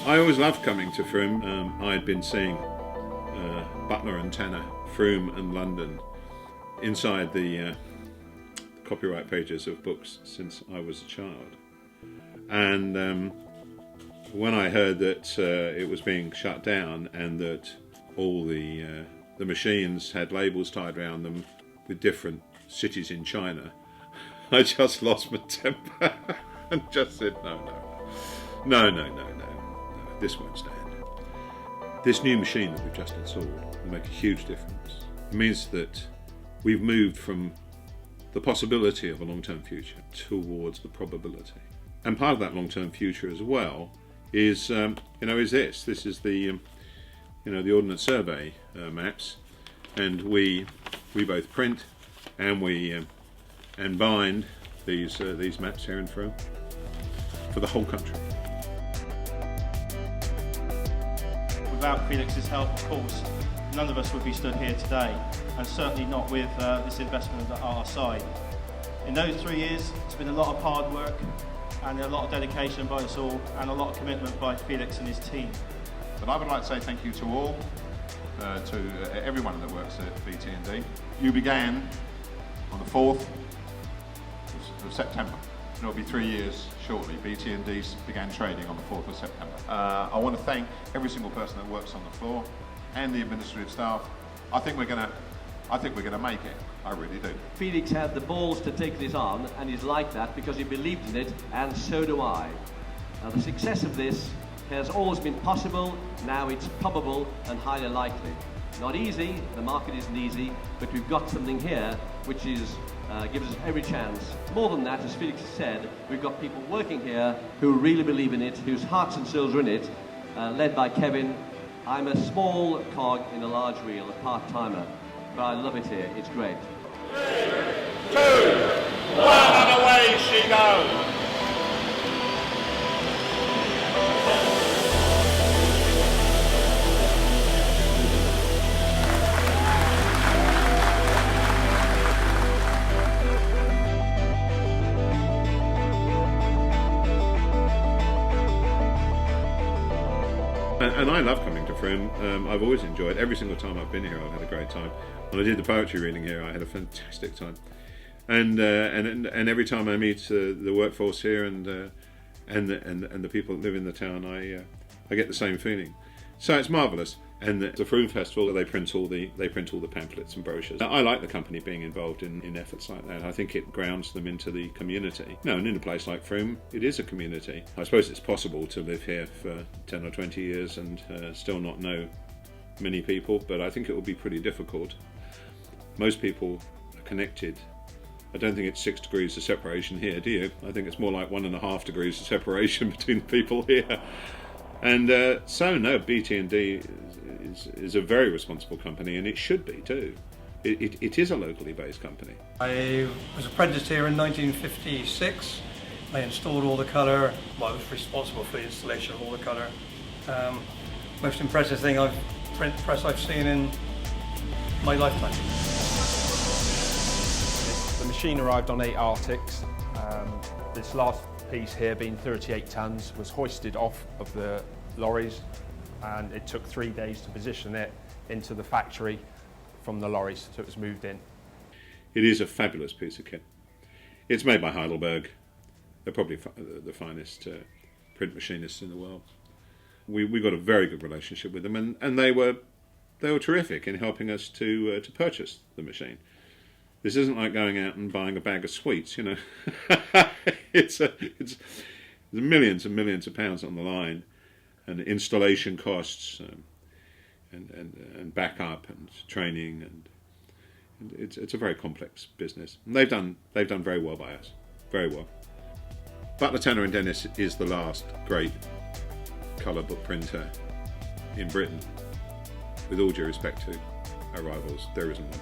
I always loved coming to Frome. I had been seeing Butler and Tanner, Frome and London inside the copyright pages of books since I was a child. And when I heard that it was being shut down and that all the machines had labels tied around them with different cities in China, I just lost my temper and just said, no, this won't stand. This new machine that we've just installed will make a huge difference. It means that we've moved from the possibility of a long-term future towards the probability. And part of that long-term future as well is this. This is the the Ordnance Survey maps, and we both print and we and bind these maps here in Frome for the whole country. Without Felix's help, of course, none of us would be stood here today, and certainly not with this investment at our side. In those 3 years, it's been a lot of hard work and a lot of dedication by us all, and a lot of commitment by Felix and his team. But I would like to say thank you to all, to everyone that works at BT&D. You began on the 4th of September. And it'll be 3 years shortly. BT&D began trading on the 4th of September. I want to thank every single person that works on the floor and the administrative staff. I think we're going to make it. I really do. Felix had the balls to take this on, and he's like that because he believed in it, and so do I. Now, the success of this has always been possible. Now it's probable and highly likely. Not easy, the market isn't easy, but we've got something here which is gives us every chance. More than that, as Felix said, we've got people working here who really believe in it, whose hearts and souls are in it, led by Kevin. I'm a small cog in a large wheel, a part-timer, but I love it here. It's great. 3, 2, 1, and away she goes. And I love coming to Frome. I've always enjoyed. Every single time I've been here, I've had a great time. When I did the poetry reading here, I had a fantastic time. And every time I meet the workforce here and the people that live in the town, I get the same feeling. So it's marvellous. And the Frome Festival, they print all the pamphlets and brochures. I like the company being involved in efforts like that. I think it grounds them into the community. And in a place like Frome, it is a community. I suppose it's possible to live here for 10 or 20 years and still not know many people, but I think it will be pretty difficult. Most people are connected. I don't think it's 6 degrees of separation here, do you? I think it's more like 1.5 degrees of separation between people here. And BT&D is a very responsible company, and it should be too. It is a locally based company. I was apprenticed here in 1956. I installed all the colour. Well, I was responsible for the installation of all the colour. Most impressive print press I've seen in my lifetime. The machine arrived on 8 Arctics. This last piece here, being 38 tonnes, was hoisted off of the lorries, and it took 3 days to position it into the factory from the lorries, so it was moved in. It is a fabulous piece of kit. It's made by Heidelberg. They're probably the finest print machinists in the world. We got a very good relationship with them, and they were terrific in helping us to purchase the machine. This isn't like going out and buying a bag of sweets, you know. It's millions and millions of pounds on the line, and installation costs, and backup and training, and it's a very complex business. And they've done very well by us, very well. Butler, Tanner and Dennis is the last great colour book printer in Britain. With all due respect to our rivals, there isn't one.